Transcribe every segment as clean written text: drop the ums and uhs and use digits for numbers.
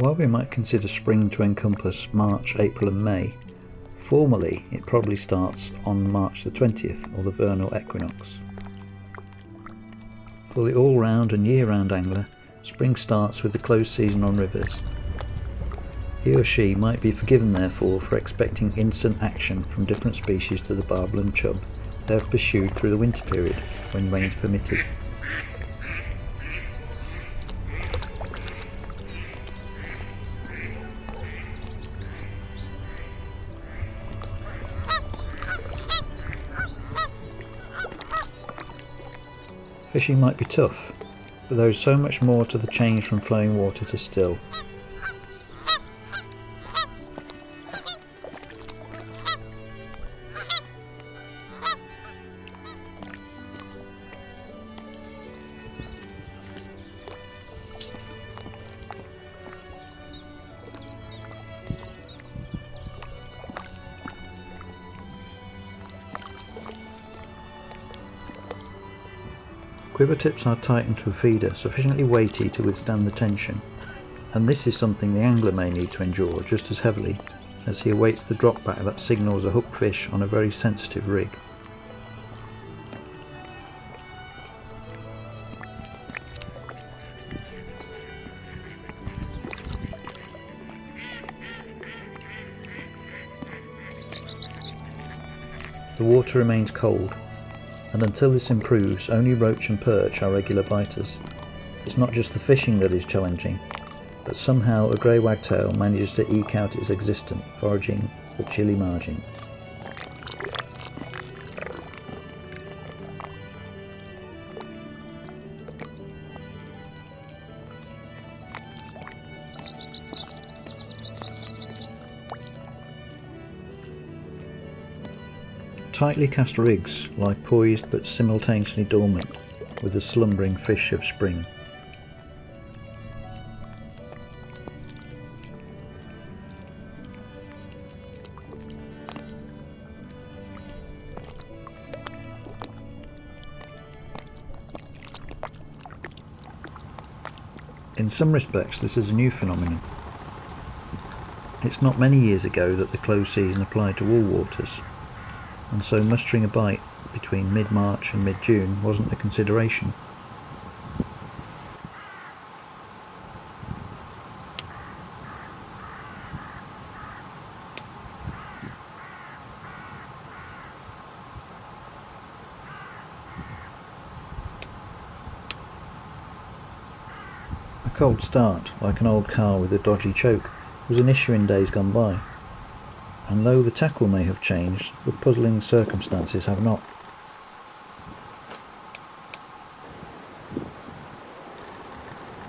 While we might consider spring to encompass March, April and May, formally it probably starts on March the 20th or the vernal equinox. For the all-round and year-round angler, spring starts with the close season on rivers. He or she might be forgiven therefore for expecting instant action from different species to the barbel and chub they have pursued through the winter period when rains permitted. Fishing might be tough, but there is so much more to the change from flowing water to still. Quiver tips are tightened to a feeder sufficiently weighty to withstand the tension, and this is something the angler may need to endure just as heavily as he awaits the drop back that signals a hooked fish on a very sensitive rig. The water remains cold, and until this improves, only roach and perch are regular biters. It's not just the fishing that is challenging, but somehow a grey wagtail manages to eke out its existence foraging the chilly margins. Tightly cast rigs lie poised but simultaneously dormant with the slumbering fish of spring. In some respects this is a new phenomenon. It's not many years ago that the close season applied to all waters, and so mustering a bite between mid-March and mid-June wasn't a consideration. A cold start, like an old car with a dodgy choke, was an issue in days gone by. And though the tackle may have changed, the puzzling circumstances have not.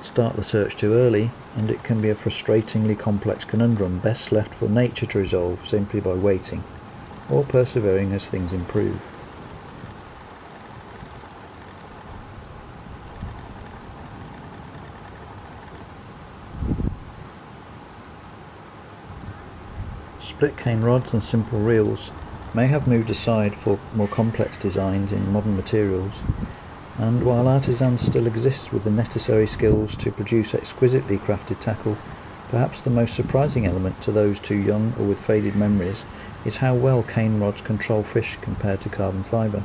Start the search too early, and it can be a frustratingly complex conundrum best left for nature to resolve simply by waiting, or persevering as things improve. Split cane rods and simple reels may have moved aside for more complex designs in modern materials, and while artisans still exist with the necessary skills to produce exquisitely crafted tackle, perhaps the most surprising element to those too young or with faded memories is how well cane rods control fish compared to carbon fibre.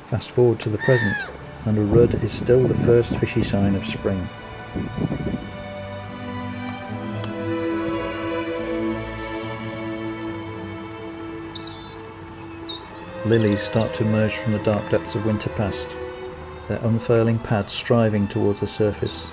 Fast forward to the present, and a rud is still the first fishy sign of spring. Lilies start to emerge from the dark depths of winter past, their unfurling pads striving towards the surface.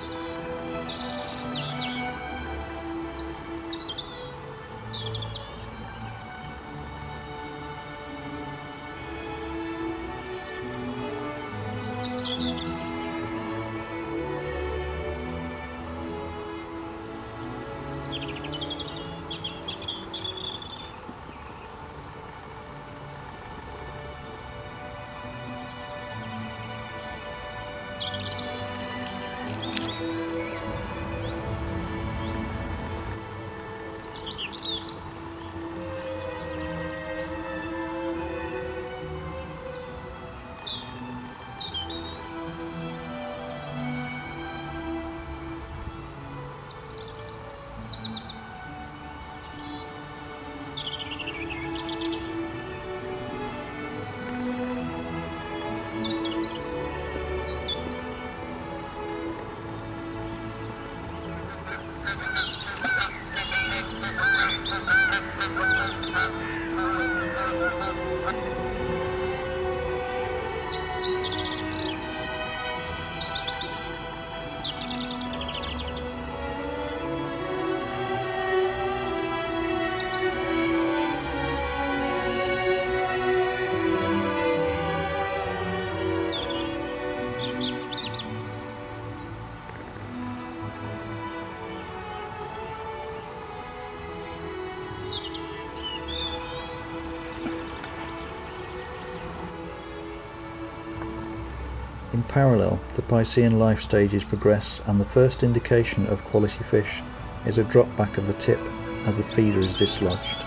In parallel, the Piscean life stages progress, and the first indication of quality fish is a drop back of the tip as the feeder is dislodged.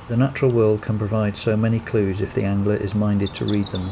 The natural world can provide so many clues if the angler is minded to read them.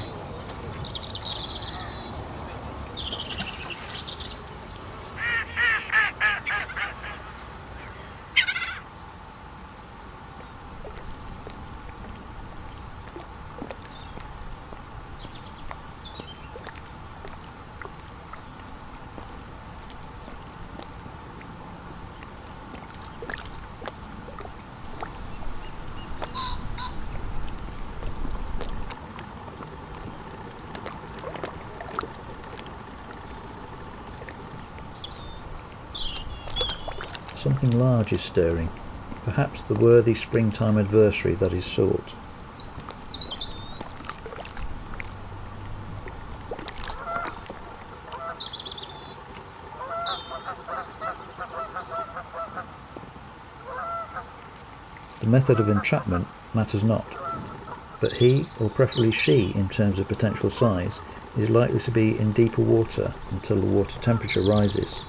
Something large is stirring, perhaps the worthy springtime adversary that is sought. The method of entrapment matters not, but he, or preferably she in terms of potential size, is likely to be in deeper water until the water temperature rises.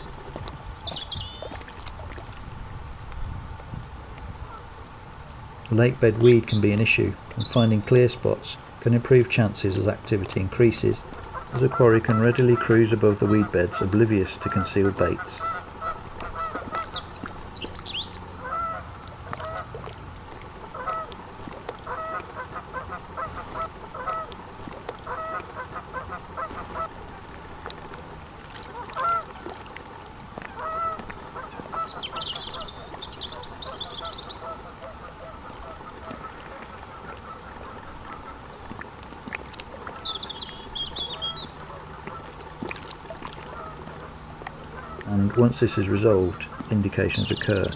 Lake bed weed can be an issue, and finding clear spots can improve chances as activity increases, as a quarry can readily cruise above the weed beds oblivious to concealed baits. once this is resolved, indications occur.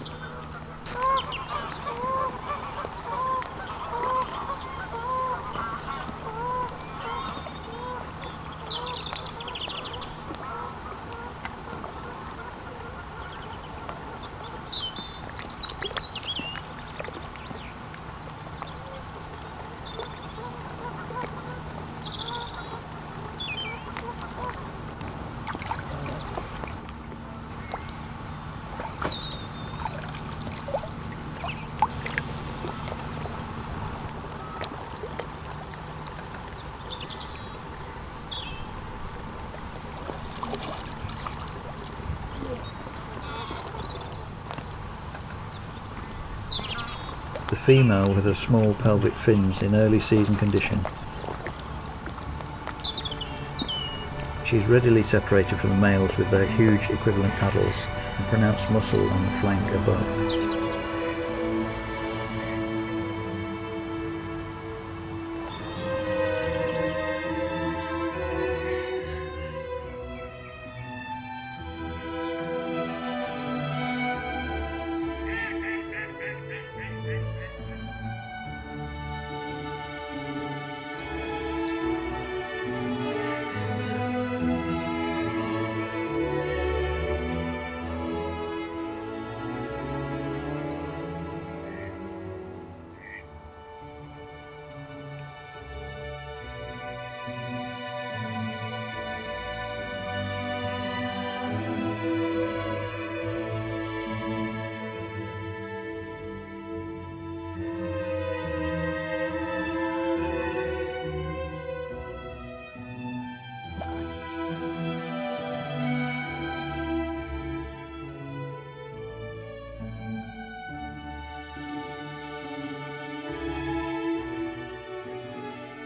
The female with her small pelvic fins in early season condition. She is readily separated from the males with their huge equivalent paddles and pronounced muscle on the flank above.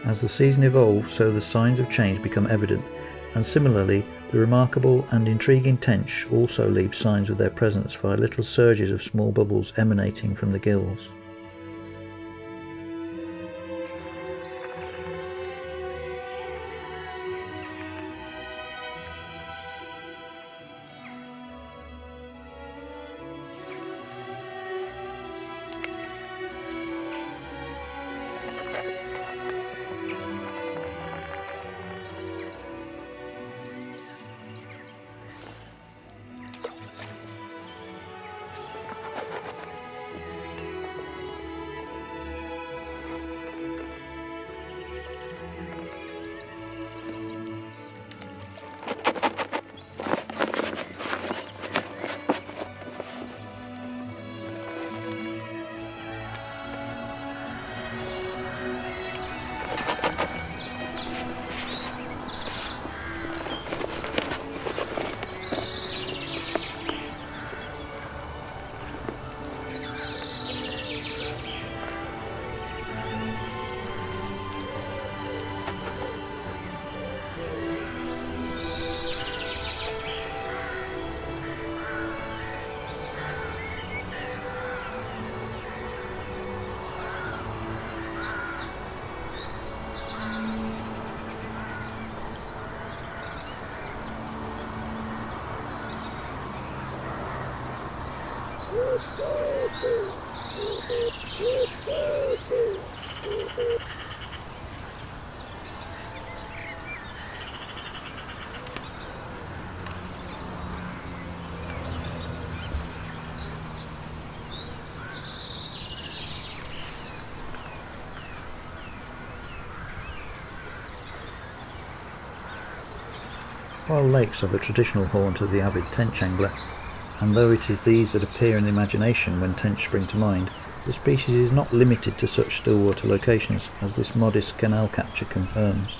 As the season evolves, so the signs of change become evident, and similarly, the remarkable and intriguing tench also leave signs of their presence via little surges of small bubbles emanating from the gills. While lakes are the traditional haunt of the avid tench angler, and though it is these that appear in the imagination when tench spring to mind, the species is not limited to such still water locations, as this modest canal capture confirms.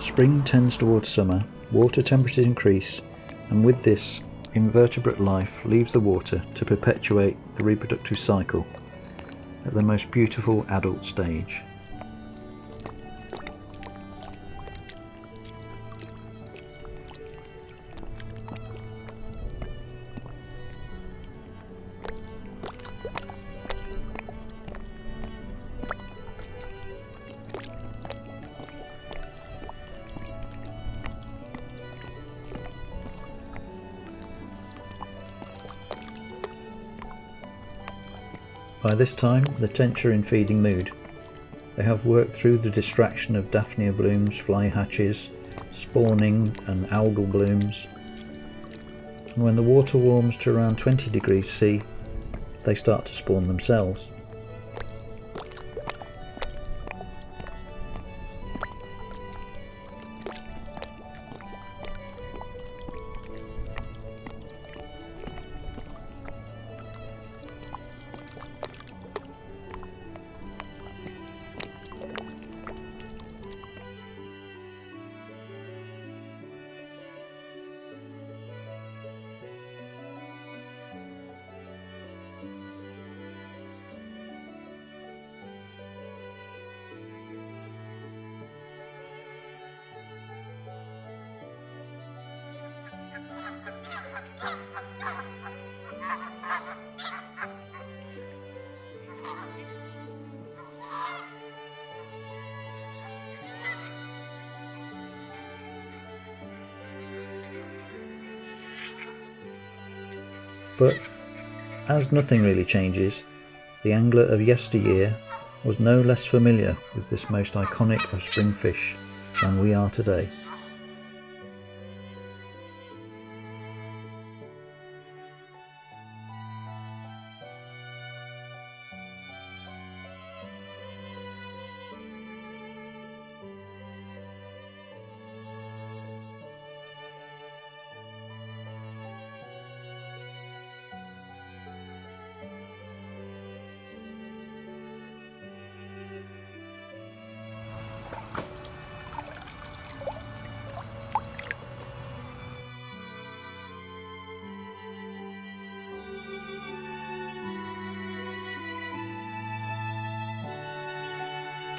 Spring tends towards summer, water temperatures increase, and with this, invertebrate life leaves the water to perpetuate the reproductive cycle at the most beautiful adult stage. By this time, the tench are in feeding mood. They have worked through the distraction of daphnia blooms, fly hatches, spawning and algal blooms, and when the water warms to around 20 degrees C, they start to spawn themselves. But, as nothing really changes, the angler of yesteryear was no less familiar with this most iconic of spring fish than we are today.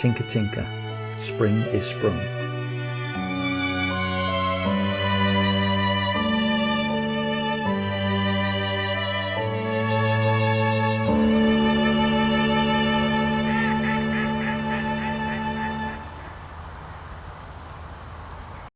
Tinker tinker, spring is sprung.